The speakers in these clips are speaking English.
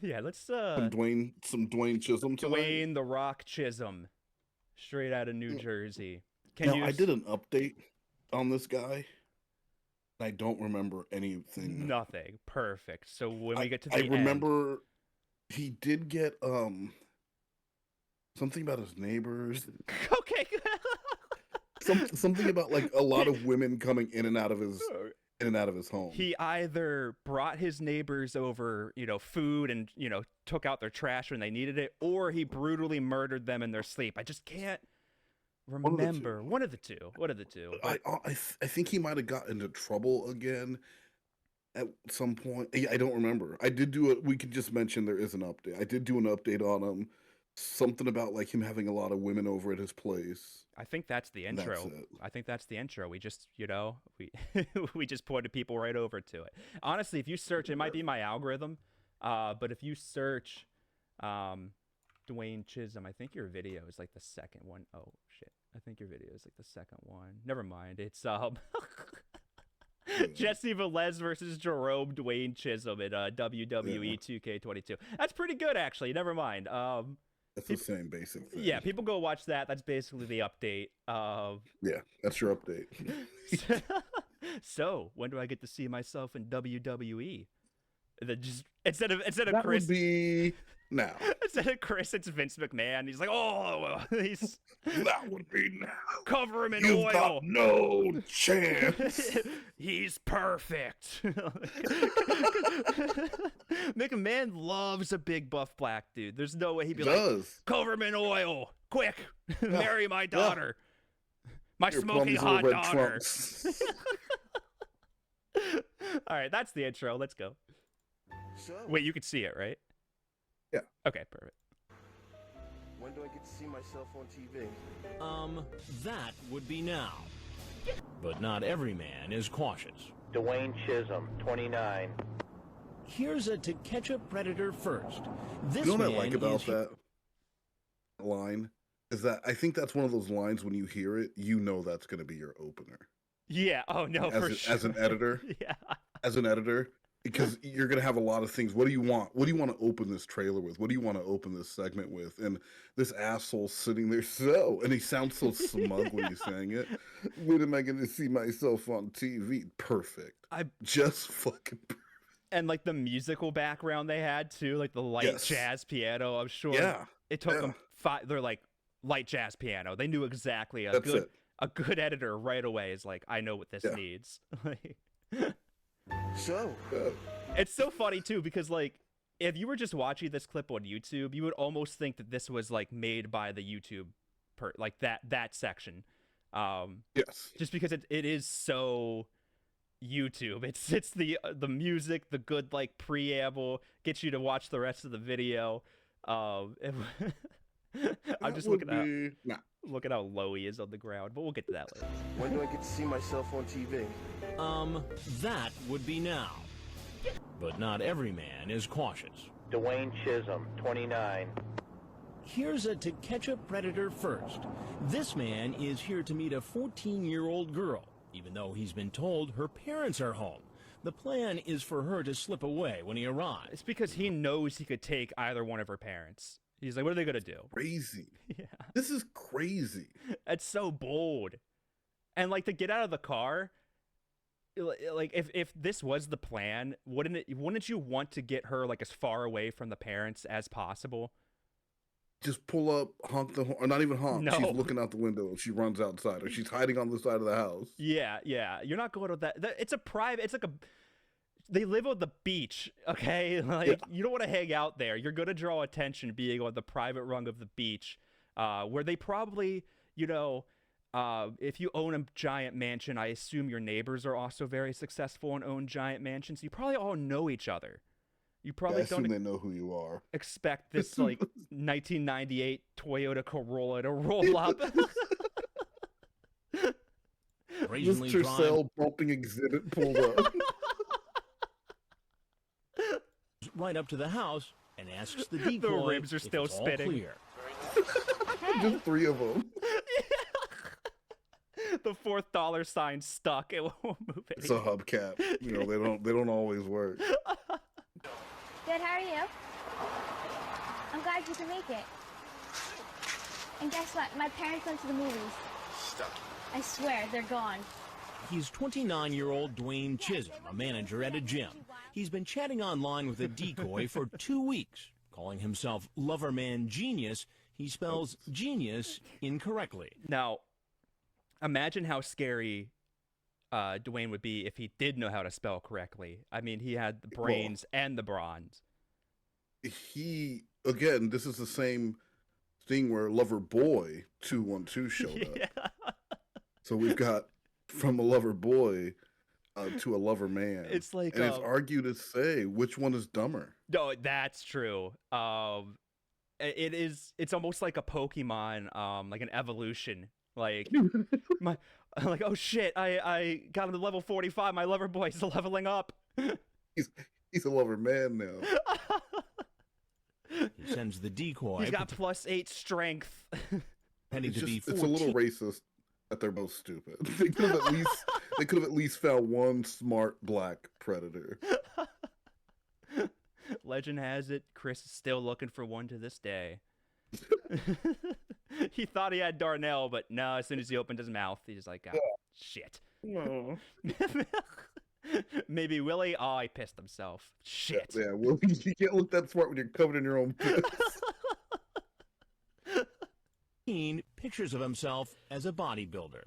Yeah, let's Some Dwayne Chisholm tonight. Dwayne the Rock Chisholm, straight out of New Jersey. Can Now you I did an update on this guy. I don't remember anything. nothing. Perfect. So when we I get to I the end, remember he did get something about his neighbors. okay. Something about like a lot of women coming in and out of his home. He either brought his neighbors over, food and, took out their trash when they needed it, or he brutally murdered them in their sleep. I just can't One of the two. remember. One of the two. One of the two. I But I, I think he might have got into trouble again at some point. I don't remember. I did do it. We could just mention there is an update. I did do an update on him. Something about like him having a lot of women over at his place. I think that's the That's intro. it. I think that's the intro. We just, we we just pointed people right over to it. Honestly, if you search, it might be my algorithm. But if you search Dwayne Chisholm, I think your video is like the second one. Oh shit. I think your video is like the second one. Never mind. It's Yeah, Jesse Velez versus Jerome Dwayne Chisholm in WWE yeah. 2K22. That's pretty good actually. Never mind. That's the same basic Yeah, thing. people go watch that. That's basically the update. Yeah, that's your update. So when do I get to see myself in WWE? Then just instead of That would Chris, be now. instead of Chris, it's Vince McMahon. He's like, oh, he's That would be now. cover him in You've got oil. no chance. He's perfect. McMahon loves a big buff black dude. There's no way he'd be like, Does. cover him in oil, quick, Yeah. marry my daughter, my Your smoking plums hot little red daughter. trunks. All right, that's the intro. Let's go. So, Wait, you can see it, right? Yeah. Okay, perfect. when do I get to see myself on TV? That would be now. But not every man is cautious. Dwayne Chisholm, 29. Here's a to catch a predator first. This You know what I man like about is that line? Is that I think that's one of those lines when you hear it, you know that's going to be your opener. Yeah. Oh no, for sure. As an editor. Yeah. As an editor. Because you're going to have a lot of things. What do you want? What do you want to open this trailer with? What do you want to open this segment with? And this asshole sitting there, and he sounds so smug when he's saying it. When am I going to see myself on TV? Perfect. Just fucking perfect. And like the musical background they had too, like the light Yes. jazz piano. I'm sure. Yeah. It took Yeah. them five. They're like light jazz piano. They knew exactly That's it. a good editor right away is like, I know what this Yeah. needs. So, It's so funny too because like if you were just watching this clip on YouTube, you would almost think that this was like made by the YouTube like that section. Yes. Just because it is so YouTube. It's the music, the good like preamble, gets you to watch the rest of the video. I'm just looking at look at how low he is on the ground, but we'll get to that later. when do I get to see myself on TV? that would be now. But not every man is cautious. Dwayne Chisholm, 29. Here's a to catch a predator first. This man is here to meet a 14-year-old girl, even though he's been told her parents are home. The plan is for her to slip away when he arrives. It's because he knows he could take either one of her parents. He's like, what are they gonna do? Crazy. Yeah. This is crazy. It's so bold. And like to get out of the car, like if this was the plan, wouldn't you want to get her like as far away from the parents as possible? Just pull up, honk the horn, or not even honk. No. She's looking out the window. She runs outside, or she's hiding on the side of the house. Yeah. You're not going to that. It's a private. It's like they live on the beach, okay? Like you don't want to hang out there. You're gonna draw attention being on the private rung of the beach, where they probably, if you own a giant mansion, I assume your neighbors are also very successful and own giant mansions. You probably all know each other. You probably I assume don't they know who you are. expect this like 1998 Toyota Corolla to roll up. Occasionally Mr. drive Cell bumping exhibit pulled up. right up to the house and asks the decoy The ribs are if still it's all spinning. clear. Just three of them. The fourth dollar sign stuck. It won't move It's a anymore. hubcap. They don't always work. Good, how are you? surprised you could make it. And guess what? My parents went to the movies. Stop. I swear, they're gone. He's 29-year-old Dwayne Chisholm, a manager at a gym. He's been chatting online with a decoy for 2 weeks. Calling himself Loverman Genius, he spells genius incorrectly. Now, imagine how scary Dwayne would be if he did know how to spell correctly. I mean, he had the brains and the bronze. Again, this is the same thing where Lover Boy 212 showed up. So we've got from a lover boy to a lover man. It's like, and it's argued to say which one is dumber. No, that's true. It's almost like a Pokemon, like an evolution. Like like, oh shit, I got him to level 45. My lover boy is leveling up. He's a lover man now. He sends the decoy. He's got +8 strength. Heading to be 14. It's a little racist that they're both stupid. They could have at least found one smart black predator. Legend has it, Chris is still looking for one to this day. He thought he had Darnell, but no, as soon as he opened his mouth, he's like, oh, shit. No. Maybe Willie? Oh, he pissed himself. Shit. Yeah, Willie, you can't look that smart when you're covered in your own piss. Pictures of himself as a bodybuilder.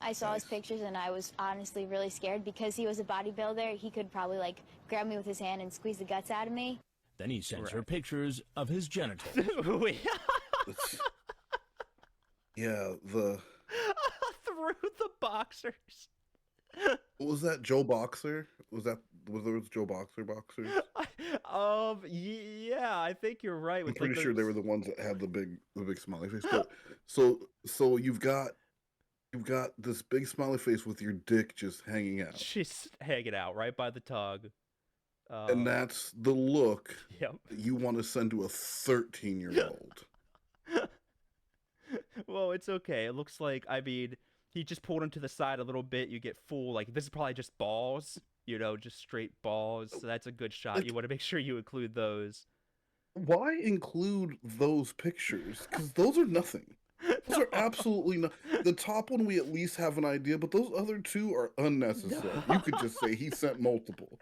I saw his pictures and I was honestly really scared because he was a bodybuilder. He could probably like grab me with his hand and squeeze the guts out of me. Then he sends her pictures of his genitals. Yeah, the through the boxers. Was that Joe Boxer? Was there Joe Boxer boxers? Yeah, I think you're right. I'm pretty sure they were the ones that had the big smiley face. But, so you've got this big smiley face with your dick just hanging out. She's hanging out right by the tug. And that's the look that you want to send to a 13-year-old. Well, it's okay. It looks like, I mean, he just pulled him to the side a little bit. You get full, like, this is probably just balls, just straight balls. So that's a good shot. Like, you want to make sure you include those. Why include those pictures? Because those are nothing. Those are absolutely not. The top one, we at least have an idea, but those other two are unnecessary. No. You could just say he sent multiple.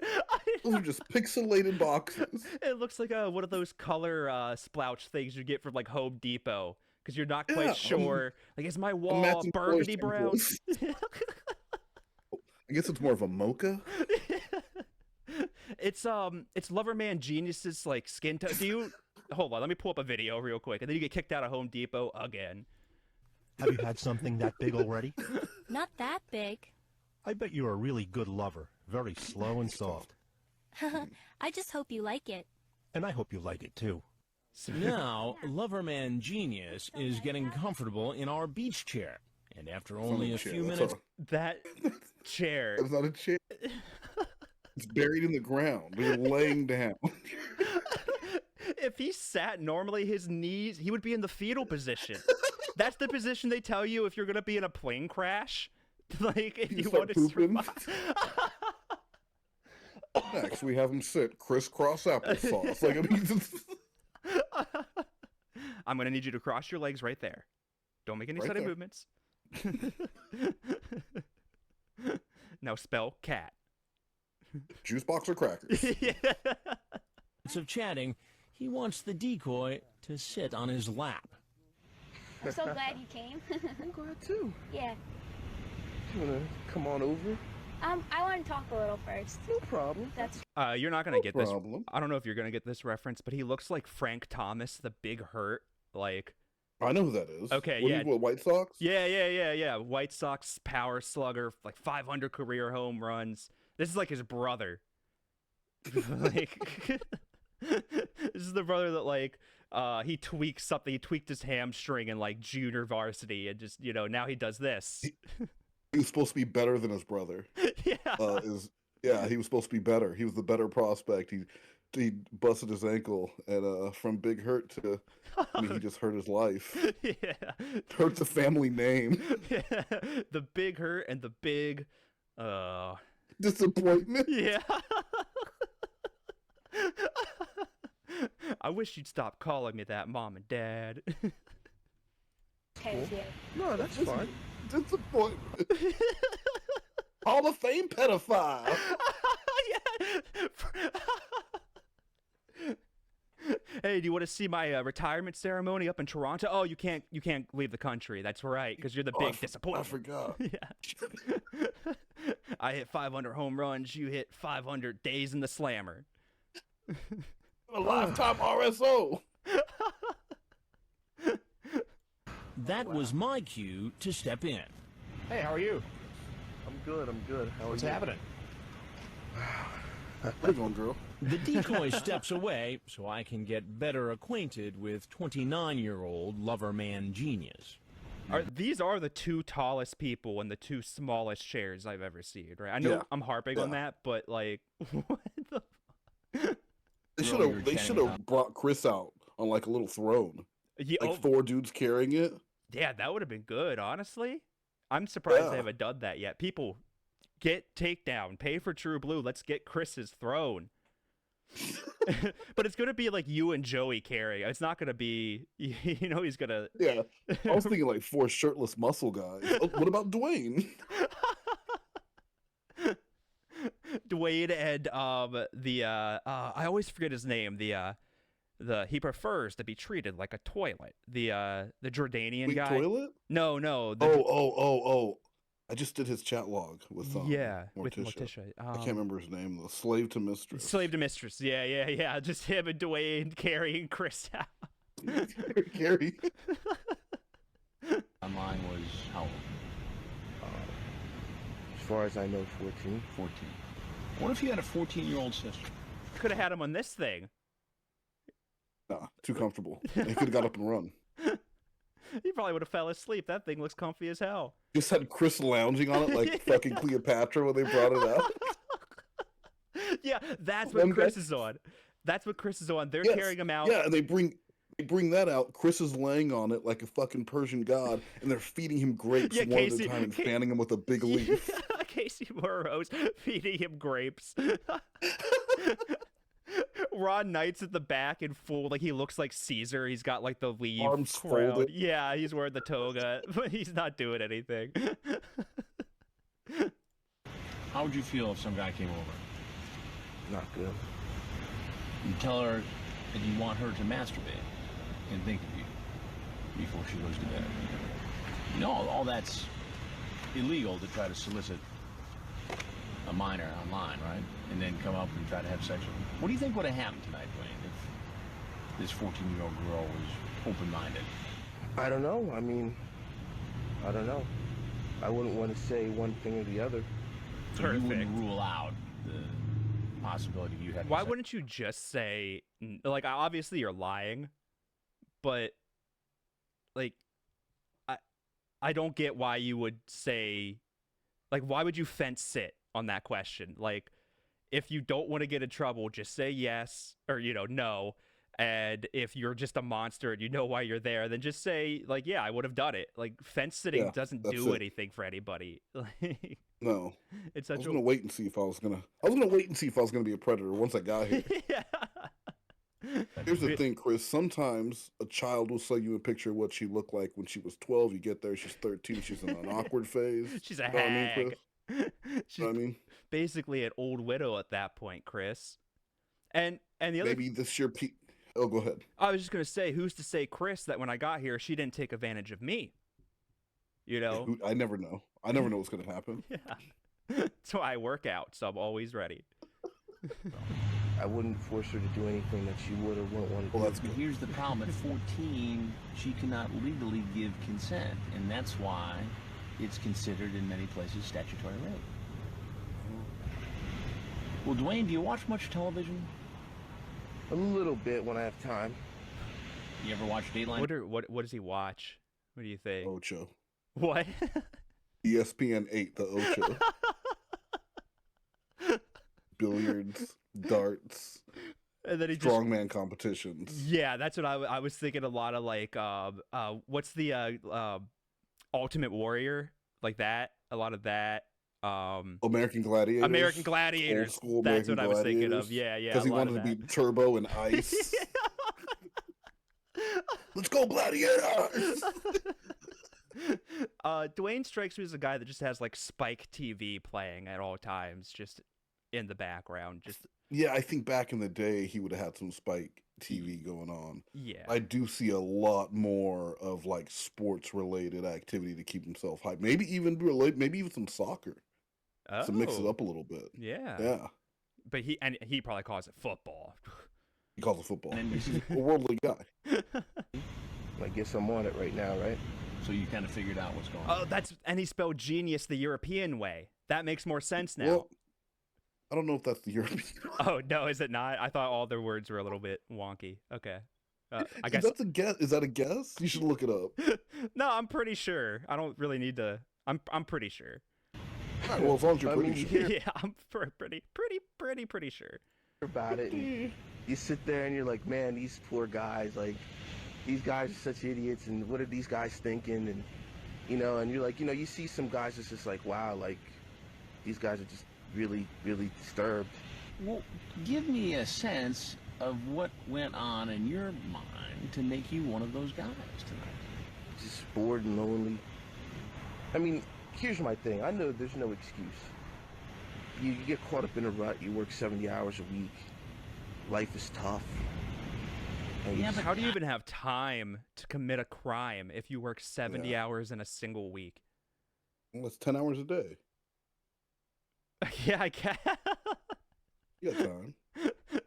Those are just pixelated boxes. It looks like one of those color splouch things you get from like Home Depot because you're not quite sure. Like, is my wall burgundy brown? I guess it's more of a mocha. It's Loverman Genius's like skin tone. Do you? Hold on, let me pull up a video real quick, and then you get kicked out of Home Depot again. Have you had something that big already? Not that big. I bet you're a really good lover. Very slow and soft. I just hope you like it. And I hope you like it, too. So now, Loverman Genius is getting comfortable in our beach chair. And after only a few minutes... That chair... It's not a chair. It's buried in the ground. You're laying down. If he sat normally, his knees, he would be in the fetal position. That's the position they tell you if you're going to be in a plane crash. Like, if you want to survive. Next, we have him sit crisscross applesauce. Like, I mean, I'm going to need you to cross your legs right there. Don't make any sudden movements. Now spell cat. Juice box or crackers? Yeah. Of chatting, he wants the decoy to sit on his lap. I'm so glad you came. I'm glad too. Yeah. You wanna come on over? I want to talk a little first. No problem. That's. You're not gonna get this. Problem. I don't know if you're gonna get this reference, but he looks like Frank Thomas, the Big Hurt. Like. I know who that is. Okay, yeah. What, White Sox? Yeah. White Sox power slugger, like 500 career home runs. This is like his brother. Like. This is the brother that like he tweaked something. He tweaked his hamstring in like junior varsity, and just now he does this. He was supposed to be better than his brother. Yeah. He was supposed to be better. He was the better prospect. He busted his ankle, and from Big Hurt to he just hurt his life. Yeah, hurt the family name. Yeah, the Big Hurt and the big disappointment. Yeah. I wish you'd stop calling me that, Mom and Dad. Okay with you. No, that's fine. Disappointment. Hall of Fame pedophile. Hey, do you want to see my retirement ceremony up in Toronto? Oh, you can't leave the country. That's right, because you're the big I disappointment. forgot. Yeah. I hit 500 home runs. You hit 500 days in the slammer. A lifetime RSO. That was my cue to step in. Hey, how are you? I'm good. How are What's you? happening? Where's on, girl? The decoy steps away so I can get better acquainted with 29-year-old lover man genius. These are the two tallest people in the two smallest chairs I've ever seen, right? I know Yeah. I'm harping on that, but like, what the? They should have brought Chris out on like a little throne, Yeah, like oh, 4 dudes carrying it. yeah, that would have been good, honestly. I'm surprised Yeah. they haven't done that yet. People, get takedown, pay for True Blue. Let's get Chris's throne. But it's gonna be like you and Joey carrying. It's not gonna be, he's gonna. Yeah, I was thinking like 4 shirtless muscle guys. Oh, what about Dwayne? Dwayne and I always forget his name. He prefers to be treated like a toilet. The Jordanian Weak guy. toilet? No. Oh. I just did his chat log with Yeah, Morticia. with Morticia. I can't remember his name though. Slave to Mistress. Slave to Mistress. Yeah. Just him and Dwayne carrying Chris out. Gary. Mine was how old? As far as I know, 14. 14. What if you had a 14-year-old sister? Could have had him on this thing. Nah, too comfortable. He could have got up and run. He probably would have fell asleep. That thing looks comfy as hell. Just had Chris lounging on it like fucking Cleopatra when they brought it out. Yeah, that's what One Chris guy- is on. That's what Chris is on. They're Yes, carrying him out. Yeah, and they bring that out. Chris is laying on it like a fucking Persian god, and they're feeding him grapes Yeah, one at Casey- a time and Ca- fanning him with a big leaf. Casey Burrows feeding him grapes. Ron Knight's at the back in full, like he looks like Caesar. He's got like the leaf Arms crown. folded. Yeah, he's wearing the toga, but he's not doing anything. How would you feel if some guy came over? Not good. You tell her that you want her to masturbate and think of you before she goes to bed. You know, all that's illegal to try to solicit a minor online, right? And then come up and try to have sex with them. What do you think would have happened tonight, Dwayne, if this 14-year-old girl was open-minded? I don't know. I mean, I don't know. I wouldn't want to say one thing or the other. So you Perfect. wouldn't rule out the possibility you had. Why wouldn't you just say, like, obviously you're lying, but like, I don't get why you would say, like, why would you fence sit on that question? Like, if you don't want to get in trouble, just say yes or, no. And if you're just a monster and you know why you're there, then just say, like, yeah, I would have done it. Like, fence sitting Yeah, doesn't that's do it. anything for anybody. No, It's I such was a gonna wait and see if I was gonna be a predator once I got here. yeah. Here's the thing, Chris. Sometimes a child will send you a picture of what she looked like when she was 12. You get there, she's 13. She's in an awkward phase. She's a You know what I mean, hag. Chris? She's You know what I mean? basically an old widow at that point, Chris. And the other, Maybe this year, oh, go ahead. I was just gonna say, who's to say, Chris, that when I got here, she didn't take advantage of me? I never know. I never know what's gonna happen. Yeah. So I work out, so I'm always ready. I wouldn't force her to do anything that she would or wouldn't want to Well, do. that's But good. here's the problem: at 14, she cannot legally give consent, and that's why it's considered in many places statutory rape. Well, Dwayne, do you watch much television? A little bit when I have time. You ever watch Dateline? What does he watch? What do you think? Ocho. What? ESPN 8, the Ocho. Billiards, darts, And then he just strongman competitions. yeah, that's what I was thinking. A lot of like what's the Ultimate Warrior, like that. A lot of that. American Gladiators. American Gladiators. Old school That's American what I was thinking of. Gladiators. Yeah, yeah. Because a he lot wanted of to that. be Turbo and Ice. Let's go, Gladiators! Dwayne strikes me as a guy that just has like Spike TV playing at all times, just in the background. Just Yeah, I think back in the day he would have had some Spike TV going on. yeah. I do see a lot more of like sports related activity to keep himself hyped. Maybe even some soccer to mix it Oh, up a little bit. yeah. Yeah, But he probably calls it football. he calls it football. And He's a worldly guy. I guess I'm on it right now, right? So you kind of figured out what's going on. Oh, and he spelled genius the European way. That makes more sense now. Well, I don't know if that's the European. Oh no, is it not? I thought all their words were a little bit wonky. Okay, I guess That's a guess. Is that a guess? You should look it up. no, I'm pretty sure. I don't really need to. I'm pretty sure. All right, well, as long as you're I pretty mean, you sure. hear Yeah, I'm pretty sure. about it, and you sit there and you're like, man, these poor guys, like, these guys are such idiots, and what are these guys thinking? And you're like, you see some guys that's just like, wow, like, these guys are just really, really disturbed. Well, give me a sense of what went on in your mind to make you one of those guys tonight. Just bored and lonely. I mean, here's my thing. I know there's no excuse. You get caught up in a rut. You work 70 hours a week. Life is tough. And Yeah, How do you even have time to commit a crime if you work 70 hours in a single week? Well, it's 10 hours a day. Yeah, I can. You got time.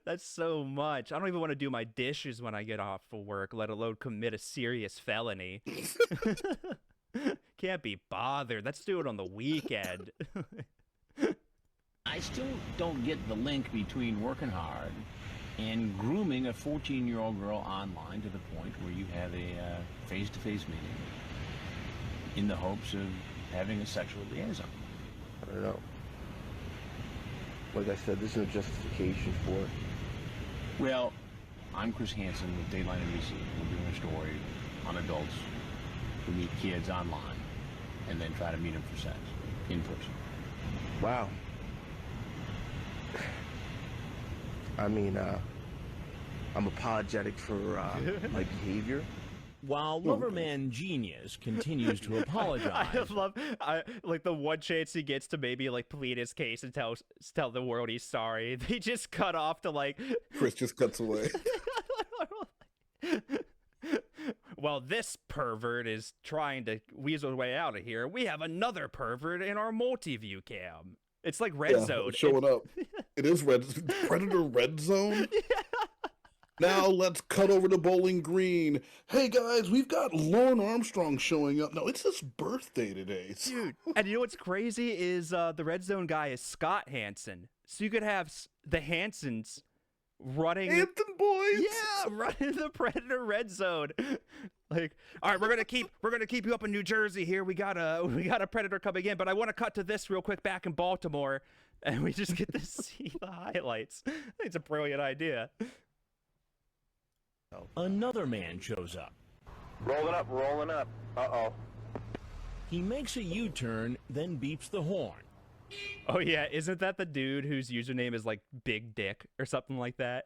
That's so much. I don't even want to do my dishes when I get off of work, let alone commit a serious felony. Can't be bothered. Let's do it on the weekend. I still don't get the link between working hard and grooming a 14-year-old girl online to the point where you have a face-to-face meeting in the hopes of having a sexual liaison. I don't know. Like I said, there's no justification for it. Well, I'm Chris Hansen with Dateline NBC. We're doing a story on adults who meet kids online and then try to meet them for sex in person. Wow. I mean, I'm apologetic for my behavior. While Loverman Genius continues to apologize. I love, like the one chance he gets to maybe like plead his case and tell the world he's sorry. They just cut off to like. Chris just cuts away. Well, this pervert is trying to weasel his way out of here. We have another pervert in our multi-view cam. It's like Red Zone. Showing up. It is Predator Red Zone. Yeah. Now let's cut over to Bowling Green. Hey guys, we've got Lauren Armstrong showing up. No, it's his birthday today. Dude, and you know what's crazy is the Red Zone guy is Scott Hansen. So you could have the Hansens running. Hampton boys. Yeah, running the Predator Red Zone. Like, all right, we're gonna keep you up in New Jersey here. We got a Predator coming in, but I want to cut to this real quick back in Baltimore, and we just get to see the highlights. I think it's a brilliant idea. Another man shows up. Rolling up. Uh-oh. He makes a U-turn, then beeps the horn. Oh yeah, isn't that the dude whose username is like Big Dick or something like that?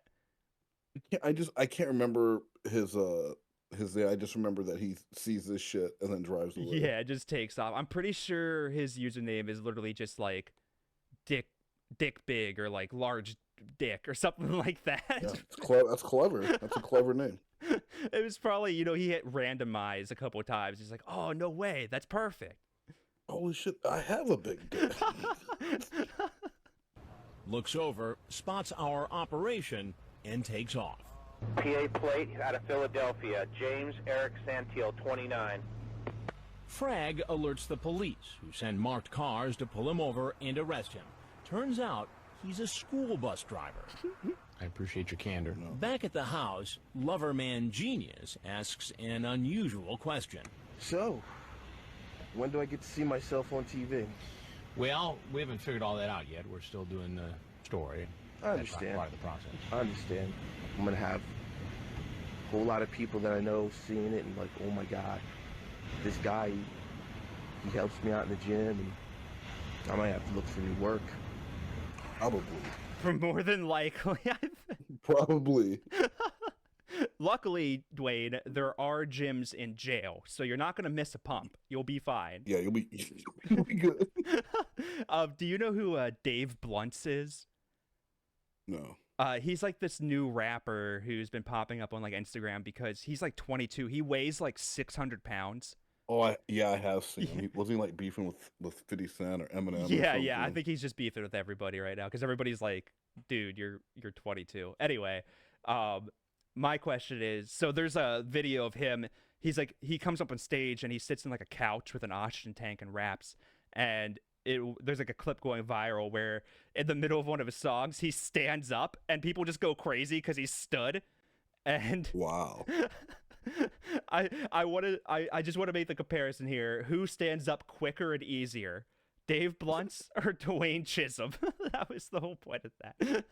I can't remember his I just remember that he sees this shit and then drives away. Yeah, it just takes off. I'm pretty sure his username is literally just like Dick Big or like Large Dick or something like that. Yeah, that's clever. That's a clever name. It was probably, he hit randomize a couple of times. He's like, oh, no way. That's perfect. Holy shit, I have a big dick. Looks over, spots our operation, and takes off. PA plate out of Philadelphia. James Eric Santil, 29. Frag alerts the police, who send marked cars to pull him over and arrest him. Turns out he's a school bus driver. I appreciate your candor. Back at the house, Loverman Genius asks an unusual question. So, when do I get to see myself on TV? Well, we haven't figured all that out yet. We're still doing the story. I understand. That's part of the process. I understand. I'm gonna have a whole lot of people that I know seeing it and like, oh my God, this guy, he helps me out in the gym and I might have to look for new work. Probably. For more than likely. Probably. Luckily, Dwayne, there are gyms in jail, so you're not going to miss a pump. You'll be fine. Yeah, you'll be good. Do you know who Dave Blunts is? No. He's like this new rapper who's been popping up on like Instagram because he's like 22. He weighs like 600 pounds. Oh, I have seen him. Wasn't he like beefing with 50 Cent or Eminem? Yeah, or yeah. I think he's just beefing with everybody right now because everybody's like, dude, you're 22. Anyway, my question is, so there's a video of him. He's like, he comes up on stage and he sits in like a couch with an oxygen tank and raps. And there's like a clip going viral where in the middle of one of his songs, he stands up and people just go crazy because he stood. And wow. I just want to make the comparison here. Who stands up quicker and easier? Dave Blunts or Dwayne Chisholm? That was the whole point of that.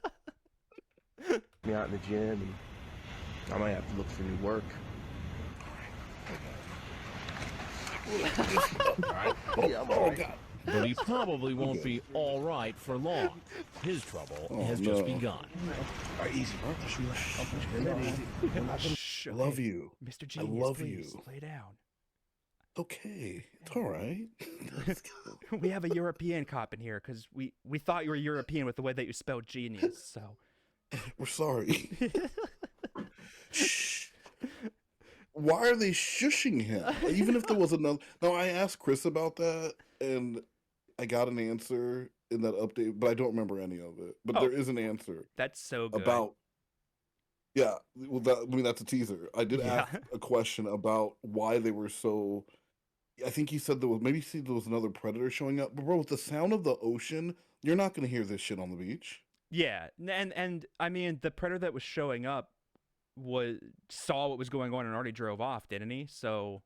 Me out in the gym, and I might have to look for new work. Yeah, I'm all right. But he probably won't be all right for long. His trouble has just begun. All right, easy, bro. Shh, I love you. Mr. Genius, I love please, you. lay down. Okay, it's all right. We have a European cop in here because we thought you were European with the way that you spelled genius, so. We're sorry. Shh. Why are they shushing him? Even if there was another. No, I asked Chris about that, and I got an answer in that update, but I don't remember any of it. But there is an answer. That's so good. About. Yeah, well, that's a teaser. I did ask a question about why they were so. I think he said there was another predator showing up. But bro, with the sound of the ocean, you're not going to hear this shit on the beach. Yeah, and I mean the predator that was showing up saw what was going on and already drove off, didn't he? So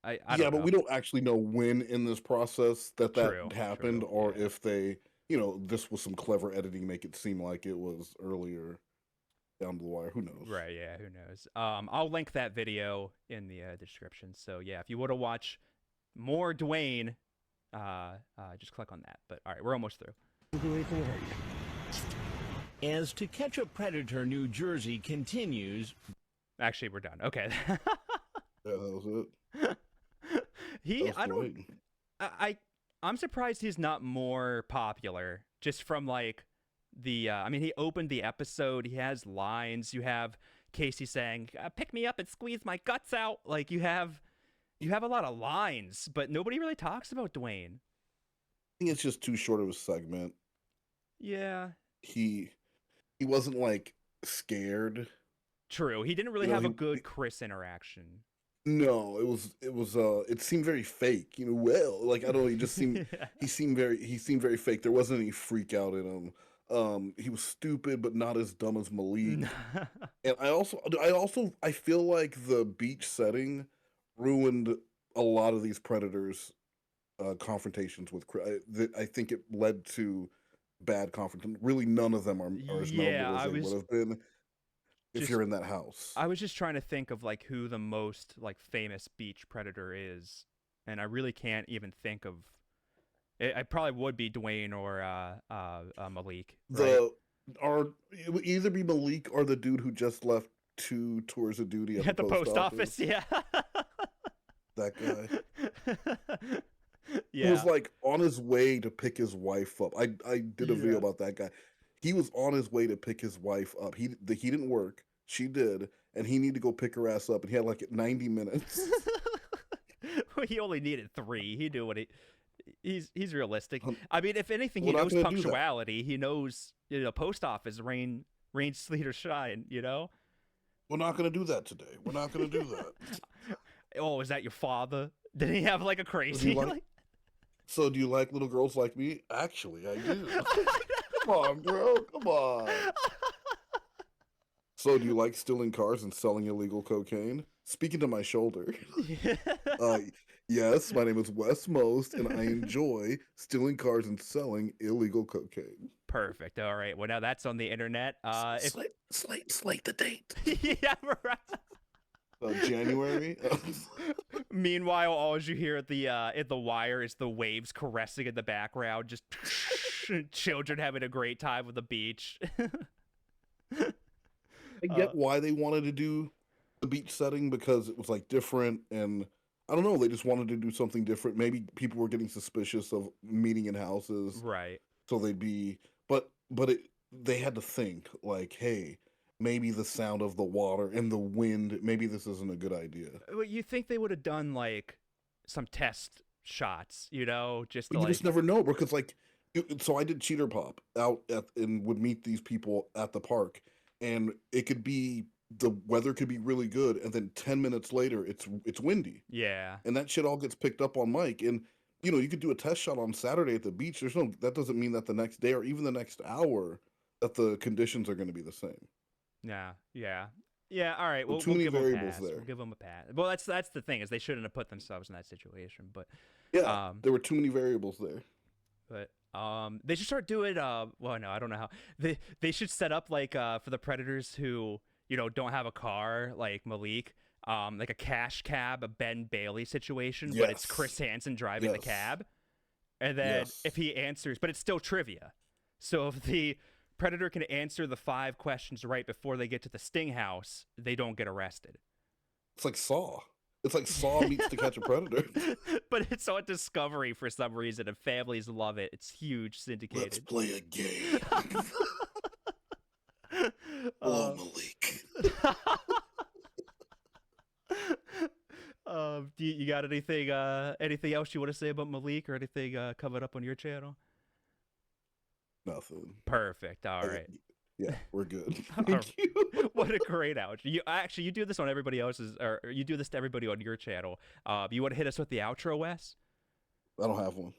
I don't know. But we don't actually know when in this process that happened, or if they, this was some clever editing, make it seem like it was earlier down the wire. Who knows? Right? Yeah, who knows? I'll link that video in the description. So yeah, if you want to watch more Dwayne, just click on that. But all right, we're almost through. As To Catch a Predator New Jersey continues. Actually, we're done. Okay. Yeah, that was it. I'm surprised he's not more popular just from like the I mean, he opened the episode, he has lines, you have Casey saying, pick me up and squeeze my guts out. Like you have a lot of lines, but nobody really talks about Dwayne. I think it's just too short of a segment. Yeah. He wasn't like scared. True. He didn't really have a good Chris interaction. No, it seemed very fake, well, like I don't know, he just seemed he seemed very fake. There wasn't any freak out in him. He was stupid but not as dumb as Malik. And I feel like the beach setting ruined a lot of these predators confrontations with Chris. I think it led to bad confrontation. Really, none of them are as memorable as they would have been if you're in that house. I was just trying to think of like who the most like famous beach predator is, and I really can't even think of. I probably would be Dwayne or Malik. Right? It would either be Malik or the dude who just left 2 tours of duty at the post office. Yeah, that guy. Yeah. He was like on his way to pick his wife up. I did a video about that guy. He was on his way to pick his wife up. He didn't work. She did, and he needed to go pick her ass up. And he had like 90 minutes. Well, he only needed 3. He knew what he's realistic. I mean, if anything, he knows punctuality. He knows post office rain, sleet or shine. We're not gonna do that today. We're not gonna do that. Oh, is that your father? Did he have like a crazy? So do you like little girls like me? Actually, I do. Come on, bro. Come on. So do you like stealing cars and selling illegal cocaine? Speaking to my shoulder. Yes, my name is Wes Moast, and I enjoy stealing cars and selling illegal cocaine. Perfect. All right. Well, now that's on the internet. Slate the date. Yeah, right. January. Meanwhile, all you hear at the wire is the waves caressing in the background, just children having a great time with the beach. I get why they wanted to do the beach setting because it was like different, and I don't know, they just wanted to do something different. Maybe people were getting suspicious of meeting in houses, Right. so they'd be, they had to think like, hey, maybe the sound of the water and the wind, maybe this isn't a good idea. Well, you think they would have done like some test shots, just to You like. just never know because so I did cheater pop out and would meet these people at the park, and it could be the weather could be really good, and then 10 minutes later it's windy, Yeah. and that shit all gets picked up on mic. And you could do a test shot on Saturday at the beach. That doesn't mean that the next day or even the next hour that the conditions are going to be the same. Yeah. All right. Well, We'll too many give them a variables pass. there. We'll give them a pass. Well, that's the thing is they shouldn't have put themselves in that situation. But Yeah, there were too many variables there. But they should start doing. Well, no, I don't know how. They should set up like for the predators who don't have a car, like Malik. Like a cash cab, a Ben Bailey situation, but it's Chris Hansen driving the cab. And then if he answers, but it's still trivia. So if the predator can answer the 5 questions right before they get to the sting house, they don't get arrested. It's like Saw. It's like Saw meets To Catch a Predator. But it's on Discovery for some reason, and families love it. It's huge, syndicated. Let's play a game. Hello, Malik. You got anything else you want to say about Malik or anything covered up on your channel? Nothing. Perfect. All right. Yeah, we're good. Thank you. What a great outro. You do this on everybody else's, or you do this to everybody on your channel. You want to hit us with the outro, Wes? I don't have one.